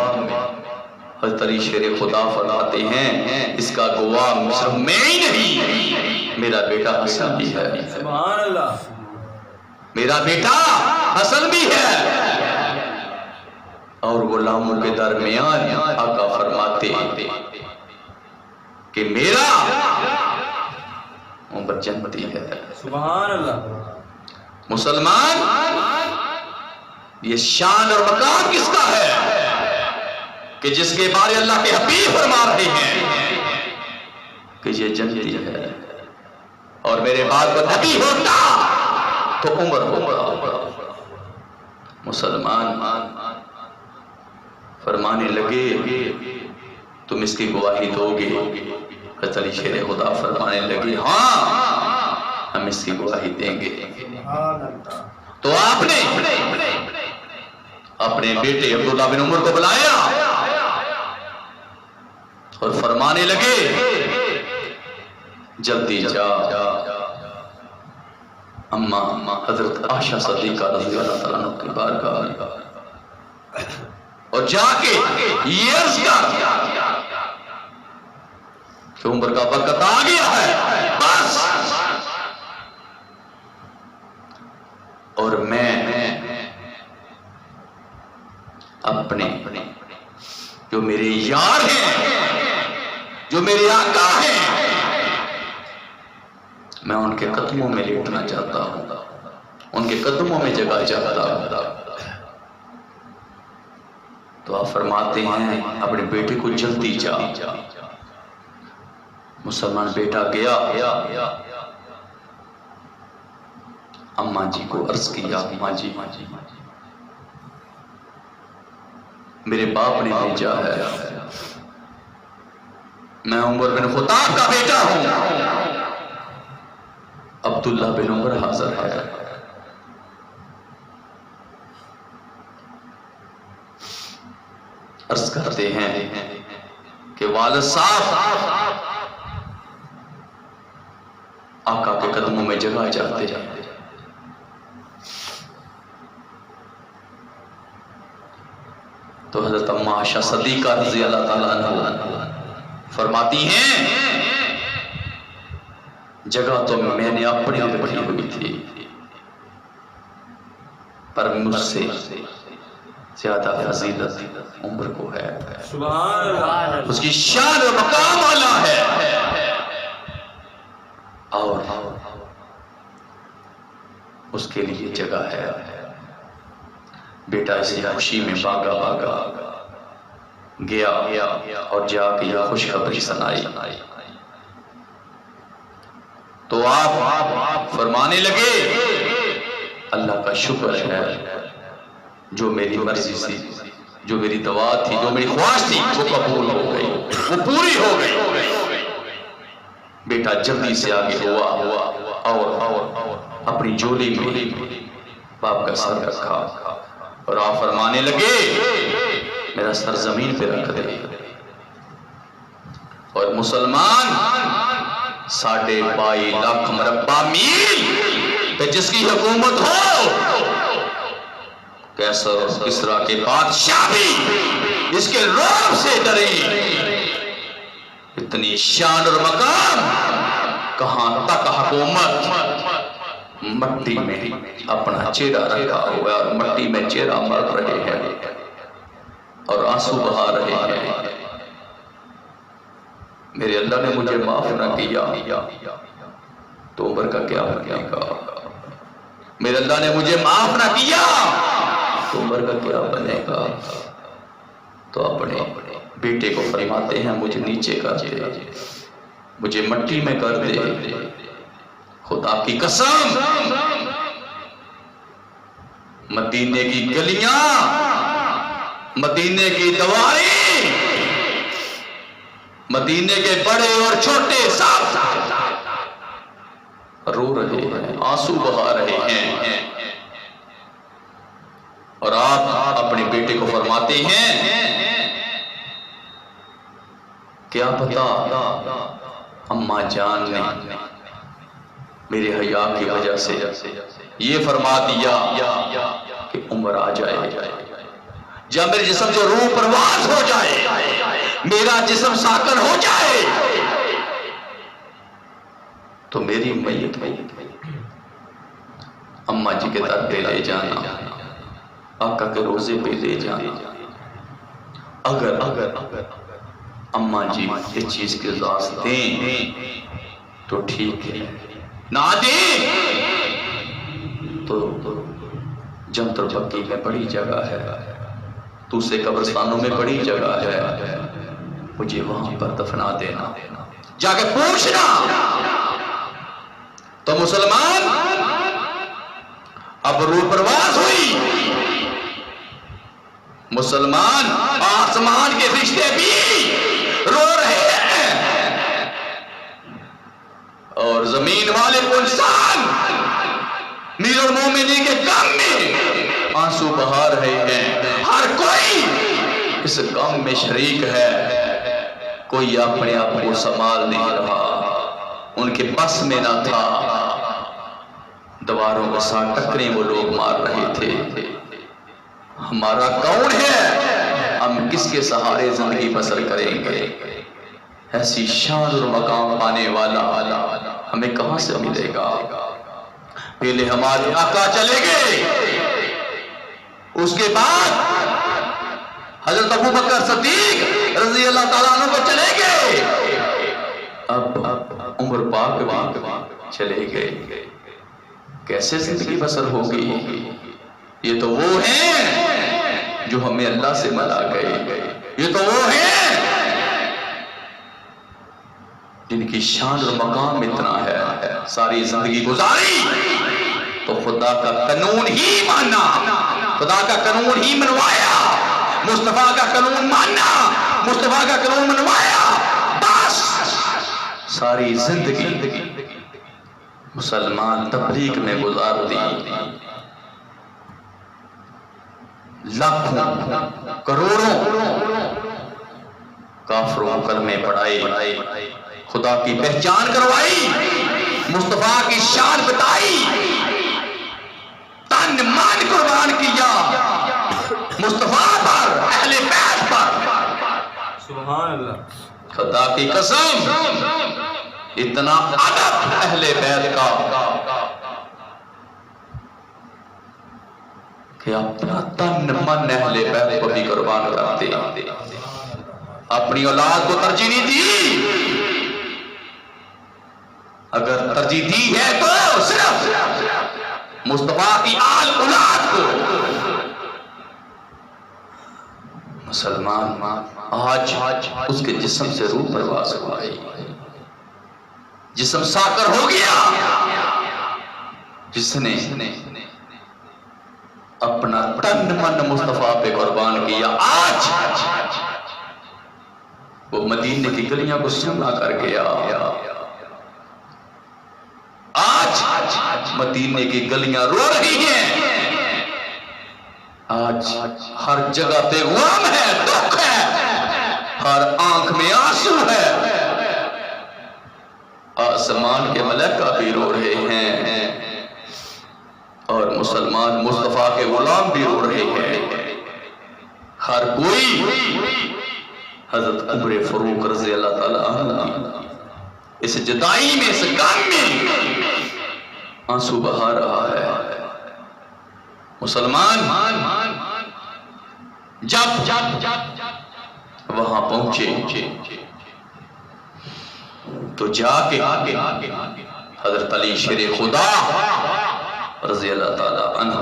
حضرت علی شیر خدا فرماتے ہیں اس کا گواہ صرف میں ہی نہیں، میرا بیٹا حسن بھی ہے، سبحان اللہ، میرا بیٹا حسن بھی ہے۔ اور غلاموں کے درمیان آقا فرماتے کہ میرا عمر جنتی ہے۔ سبحان اللہ، مسلمان یہ شان اور مقام کس کا ہے کہ جس کے بارے اللہ کے حبیب فرما رہے ہیں کہ یہ جنتی ہے، اور میرے بعد وہ نبی ہوتا تو عمر ہوگا۔ مسلمان فرمانے لگے تم اس کی گواہی دو گے؟ حضرت علی شیر خدا فرمانے لگے ہاں ہم اس کی گواہی دیں گے۔ تو آپ نے اپنے بیٹے عبداللہ بن عمر کو بلایا اور فرمانے لگے جلدی جا اماں حضرت عائشہ صدیقہ رضی اللہ تعالیٰ عنہ کی بارگاہ اور جا کے یہ عرض کر کہ عمر کا وقت آ گیا ہے بس، اور میں اپنے جو میرے یار ہیں، جو میرے آقا ہیں، میں ان کے قدموں میں لیٹنا چاہتا ہوں، ان کے قدموں میں جگہ چاہتا ہوں۔ تو آپ فرماتے ہیں اپنے بیٹے کو جلدی جا۔ مسلمان بیٹا گیا، اماں جی کو عرض کیا اماں جی میرے باپ نے بھیجا ہے، میں عمر بن خطاب کا بیٹا ہوں، عبداللہ بن عمر حاضر ہے۔ عرض کرتے ہیں کہ والد صاحب آقا کے قدموں میں جگہ چاہتے ہیں۔ تو حضرت اماں عائشہ صدیقہ رضی اللہ تعالیٰ عنہ فرماتی ہیں جگہ تو میں نے اپنی رکھی ہوئی تھی، پر مجھ سے زیادہ فضیلت عمر کو ہے، سبحان اللہ، اس کی شان و مقام اعلیٰ ہے، اور اس کے لیے جگہ ہے۔ بیٹا اسی خوشی میں بھاگا گیا اور جا کے یہ خوشخبری سنائی تو آپ فرمانے لگے اللہ کا شکر ہے جو میری مرضی تھی، جو میری دعا تھی، جو میری خواہش تھی وہ قبول ہو گئی، وہ پوری ہو گئی۔ بیٹا جلدی سے آگے ہوا اور اپنی جولی میں باپ کا سر رکھا اور آپ فرمانے لگے میرا سر زمین پہ رکھ دے۔ اور مسلمان 22.5 لاکھ مربع میل پہ جس کی حکومت ہو، کیسر اور کسرا کے بادشاہ بھی اس کے رعب سے ڈرے۔ اتنی شان اور مقام، کہاں تک حکومت مٹی میں اپنا چہرہ رکھا ہوا ہے اور مٹی میں چہرہ مر رہے ہیں اور آنسو بہا رہے ہیں۔ میرے اللہ نے مجھے معاف نہ کیا تو عمر کا کیا بنے گا؟ میرے اللہ نے مجھے معاف نہ کیا تو عمر کا کیا بنے گا؟ تو اپنے بیٹے کو فرماتے ہیں مجھے نیچے کر دے، مجھے مٹی میں کر دے۔ خدا کی قسم مدینے کی گلیاں، مدینے کی دیواریں، مدینے کے بڑے اور چھوٹے سب رو رہے ہیں، آنسو بہا رہے ہیں، اور آپ اپنے بیٹے کو فرماتے ہیں کیا پتا اماں جان نے میرے حیا کی وجہ سے یہ فرما دیا کہ عمر آ جائے، جب میرے جسم سے روح پرواز ہو جائے، میرا جسم ساکن ہو جائے تو میری میت اماں جی کے در پہ لے جانا، آقا کے روزے پہ لے جانا۔ اگر اماں جی اس چیز کی اجازت دیں تو ٹھیک ہے، نہ دیں تو جنتر بکی میں بڑی جگہ ہے، دوسرے قبرستانوں میں بڑی جگہ ہے، مجھے وہاں پر دفنا دینا، جا کے پوچھنا۔ تو مسلمان اب روح پرواز ہوئی، مسلمان آسمان کے فرشتے بھی رو رہے ہیں اور زمین والے کو انسان میر المومنین کے غم میں آنسو بہا رہے ہیں۔ ہر کوئی اس غم میں شریک ہے، کوئی اپنے آپ کو سنبھال نہیں رہا، ان کے بس میں نہ تھا۔ دیواروں کے ساتھ ٹکریں وہ لوگ مار رہے تھے، ہمارا کون ہے، ہم کس کے سہارے زندگی بسر کریں گے؟ ایسی شان اور مقام پانے والا ہمیں کہاں سے ملے گا؟ پہلے ہمارے آقا چلے گئے، اس کے بعد حضرت ابوبکر صدیق رضی اللہ تعالیٰ عنہ کو چلے گئے، اب عمر پاک چلے گئے، کیسے زندگی بسر ہوگی؟ یہ تو وہ ہیں جو ہمیں اللہ سے ملا گئے، یہ تو وہ ہیں جن کی شان اور مقام اتنا ہے، ساری زندگی گزاری تو خدا کا قانون ہی ماننا، خدا کا قانون ہی منوایا، مصطفیٰ کا قانون ماننا، مصطفیٰ کا قانون منوایا، بس ساری زندگی مسلمان تبلیغ میں گزار دی، لاکھوں کروڑوں کافروں کلمے پڑھائے، خدا کی پہچان کروائی، مصطفیٰ کی شان بتائی، تن مان قربان کیا مصطفیٰ پر، اہل بیت پر۔ سبحان اللہ، خدا کی قسم اتنا ادب اہل بیت کا کہ اپنا تن من اہل بیت کو بھی قربان کرتے، اپنی اولاد کو ترجیح نہیں دی، اگر ترجیح دی ہے تو صرف مصطفیٰ کی آل اولاد کو۔ مسلمان آج اس کے جسم سے روح پرواز ہوائی، جسم ساکر ہو گیا، جس نے اپنا تن من مصطفیٰ پہ قربان کیا، آج وہ مدینے کی گلیاں کو سونا کر گیا۔ آج مدینے کی گلیاں رو رہی ہیں، آج ہر جگہ پہ غم ہے، دکھ ہے، ہر آنکھ میں آنسو ہے، آسمان کے ملائکہ بھی رو رہے ہیں اور مسلمان مصطفیٰ کے غلام بھی رو رہے ہیں۔ ہر کوئی حضرت عمر فاروق رضی اللہ تعالیٰ عنہ اس جدائی میں، اس غم میں آنسو بہا رہا ہے۔ مسلمان جب وہاں پہنچے تو جا کے حضرت علی شیر خدا رضی اللہ تعالیٰ عنہ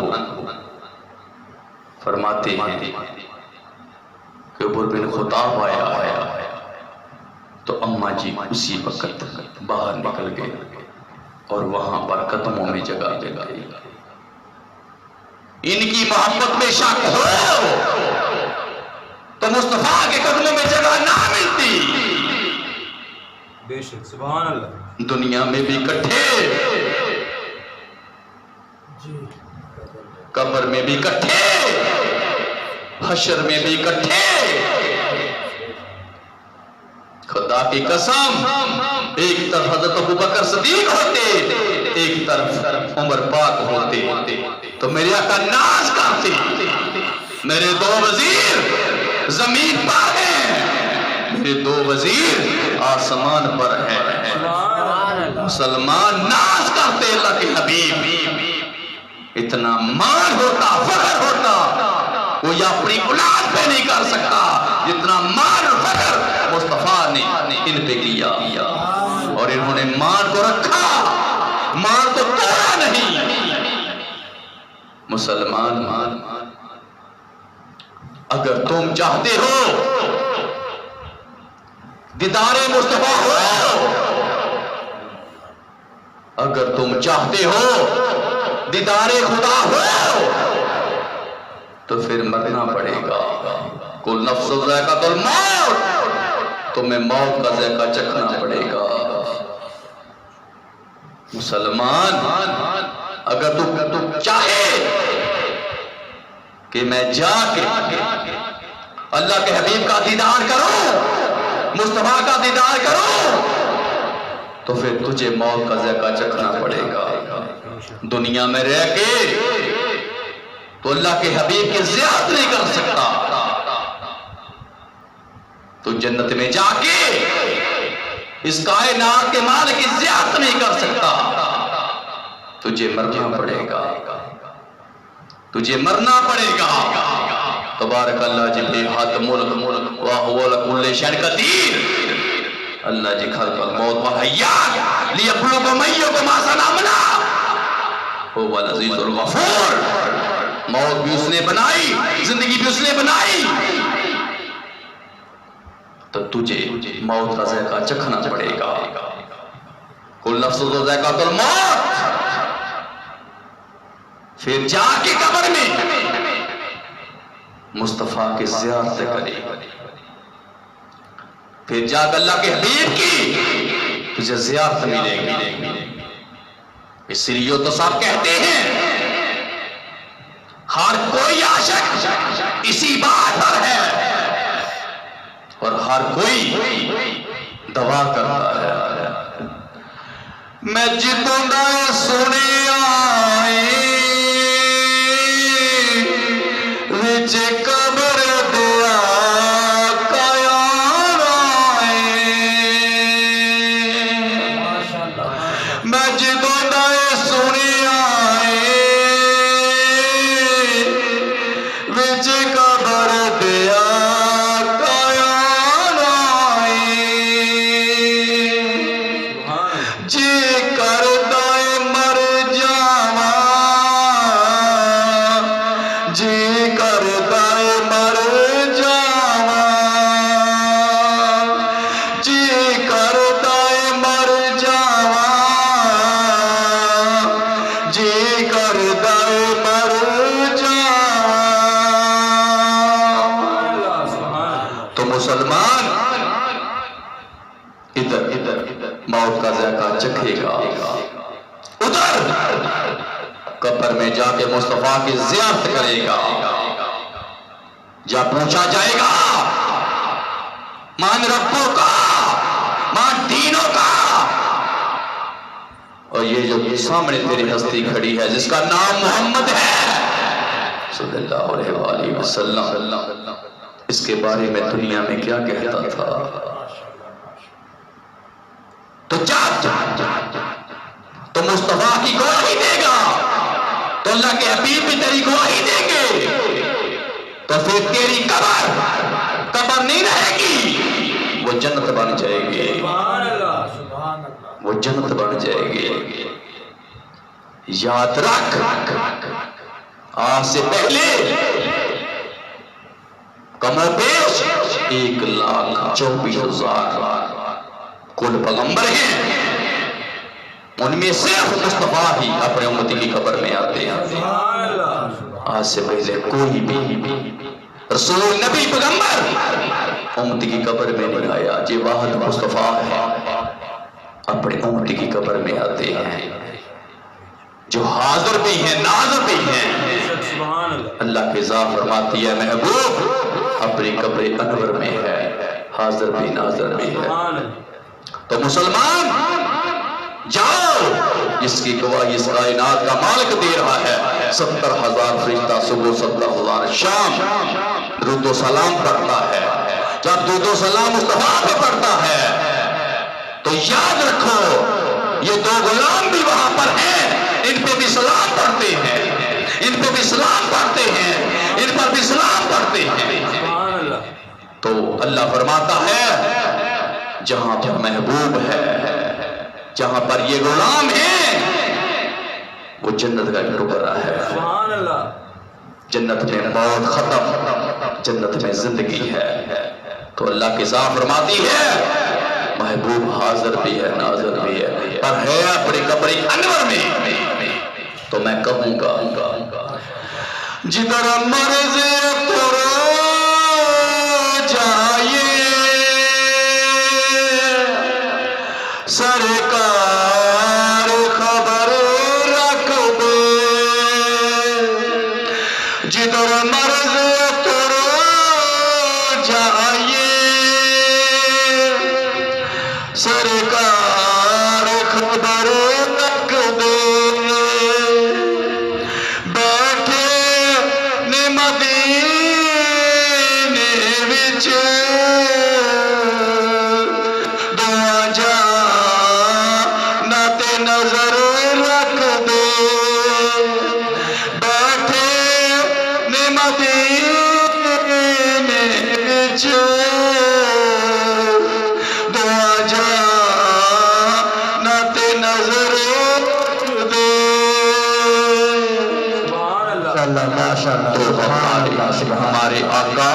فرماتے ہیں کہ عمر بن خطاب آیا تو اماں جی اسی وقت باہر نکل گئے اور وہاں پر قدموں میں جگہ دے گئی۔ ان کی محبت میں شک ہو تو مصطفیٰ کے قدموں میں جگہ نہ ملتی۔ بے شک، سبحان اللہ۔ دنیا میں بھی کٹھے، قبر میں بھی کٹھے، حشر میں بھی کٹھے۔ خدا کی قسم، ایک طرف حضرت ابوبکر صدیق ہوتے، ایک طرف عمر پاک ہوتے تو میرے آقا ناز کرتے، میرے دو وزیر زمین پر ہیں، میرے دو وزیر آسمان پر ہیں۔ مسلمان ناز کرتے اللہ کے حبیب، اتنا مان ہوتا، فخر ہوتا، وہ یا اپنی اولاد پہ نہیں کر سکتا جتنا مان اور فخر مصطفیٰ نے ان پہ کیا، اور انہوں نے مان کو رکھا، مان کو توڑا نہیں۔ مسلمان اگر تم چاہتے ہو دیدار مصطفیٰ ہو، اگر تم چاہتے ہو دیدار خدا ہو تو پھر مرنا پڑے گا۔ کل نفس ذائقۃ الموت، تمہیں موت کا ذائقہ چکھنا پڑے گا۔ مسلمان اگر تم چاہے کہ میں جا کے اللہ کے حبیب کا دیدار کروں، مصطفیٰ کا دیدار کروں، تو پھر تجھے موت کا ذائقہ چکھنا پڑے گا۔ دنیا میں رہ کے تو اللہ کے حبیب کی زیارت نہیں کر سکتا، تو جنت میں جا کے اس کائنات کے مالک کی زیارت نہیں کر سکتا، تجھے مرنا پڑے گا، تجھے مرنا پڑے گا۔ تبارک اللہ جی بے حد ملک وَهُوَ عَلَى كُلِّ شَيْءٍ قَدِيرٌ۔ اللہ جی خلق الموت وَحَيَّاتٍ لِيَبْلُوَكُمْ أَيُّكُمْ أَحْسَنُ عَمَلًا، هُوَ الْعَزِيزُ الْغَفُورُ۔ موت بھی اس نے بنائی، زندگی بھی اس نے بنائی، تو تجھے موت کا ذائقہ چکھنا پڑے گا۔ کل نفس ذائقۃ الموت۔ پھر جا کے قبر میں مصطفیٰ کی زیارت کرے، پھر جا کے اللہ کے حبیب کی تجھے زیارت ملے گی۔ اس لیے تو صاحب کہتے ہیں ہر کوئی عاشق اسی بات پر ہے اور ہر کوئی دعا کرتا ہے، میں جتوں دا سنے آئے وچ قبر دیا قیام آئے، میں جتوں دا سنے آئے وچ قبر دیا قیام آئے، جے کردا مر جا تو مسلمان ادھر موت کا ذائقہ چکھے گا، ادھر قبر میں جا کے مصطفیٰ کی زیارت کرے گا، جا پوچھا جائے گا مان ربوں کا، مان دینوں کا، اور یہ جو سامنے تیری ہستی کھڑی ہے جس کا نام محمد ہے صلی اللہ علیہ وآلہ وسلم، اس کے بارے میں دنیا میں کیا کہتا تھا؟ تو جب تو مصطفیٰ کی گواہی دے گا تو اللہ کے حبیب بھی تیری گواہی دیں گے، تو پھر تیری قبر نہیں رہے گی، وہ جنت بن جائے گی، سبحان اللہ سبحان اللہ، وہ جنت بن جائے گی۔ یاد رکھ آج سے پہلے کم و بیش 1,24,000 کل پیغمبر ہیں، ان میں صرف مصطفیٰ ہی اپنے امتی کی قبر میں آتے ہیں۔ سبحان اللہ، آج سے پہلے کوئی بھی رسول نبی پیغمبر امتی کی قبر میں نہیں آیا، یہ واحد مصطفیٰ ہے اپنے امتی کی قبر میں آتے ہیں، جو حاضر بھی ہیں ناظر بھی ہیں۔ سبحان اللہ، اللہ کی ذات فرماتی ہے محبوب اپنی قبر انور میں ہے، حاضر بھی ناظر بھی ہے۔ سبحان اللہ، تو مسلمان جاؤ، جس کی گواہی اس کائنات کا مالک دے رہا ہے، 70,000 فرشتہ صبح 70,000 شام درود و سلام پڑھتا ہے، جب درود و سلام مصطفیٰ پہ پڑھتا ہے تو یاد رکھو یہ دو غلام بھی وہاں پر ہیں، ان پہ بھی سلام پڑھتے ہیں، ان پہ بھی سلام پڑھتے ہیں، ان پر بھی سلام پڑھتے ہیں۔ سبحان اللہ، تو اللہ فرماتا ہے جہاں پر محبوب ہے، جہاں پر یہ غلام ہیں، وہ جنت کا ٹکڑا ہے۔ سبحان اللہ، جنت میں موت ختم، جنت میں زندگی ہے۔ تو اللہ کی ذات فرماتی ہے محبوب حاضر بھی ہے ناظر بھی ہے، پر ہے اپنی قبر انور میں۔ تو میں کہوں گا جدھر مرضی تو جائے سرکار خبر رکھ دے، جدھر مرض تر جائے سرکار خبر رکھ دے، بیٹھے نے مدینے وچ دعا جا نظر رکھ دے، بیٹھے نے مدینے وچ دعا جا نظر رکھ دے۔ سبحان اللہ، ماشاءاللہ تو سبحان اللہ سبحان ہمارے آقا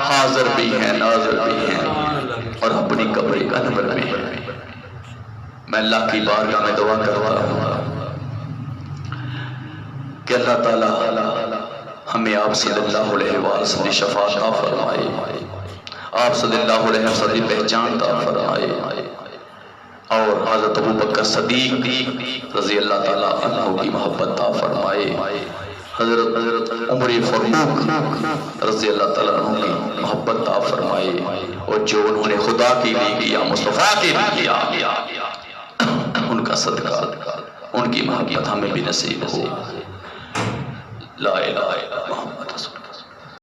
حاضر بھی ہیں ناظر بھی ہیں سبحان اللہ، اور اپنی قبر انور میں ہیں۔ میں اللہ کی بارگاہ میں دعا کرتا ہوں کہ اللہ تعالی ہمیں آپ صلی اللہ علیہ وسلم کی شفاعت عطا فرمائے، آپ صلی اللہ علیہ وسلم کی پہچان عطا فرمائے، اور حضرت ابوبکر صدیق رضی اللہ تعالی عنہ کی محبت عطا فرمائے، حضرت عمر فاروق رضی اللہ تعالیٰ عنہ کی محبت عطا فرمائے، اور جو انہوں نے خدا کے لیے کیا مصطفیٰ کے لیے کیا ان کا صدقہ ان کی محبت ہمیں بھی نصیب ہو۔ لا الہ الا اللہ۔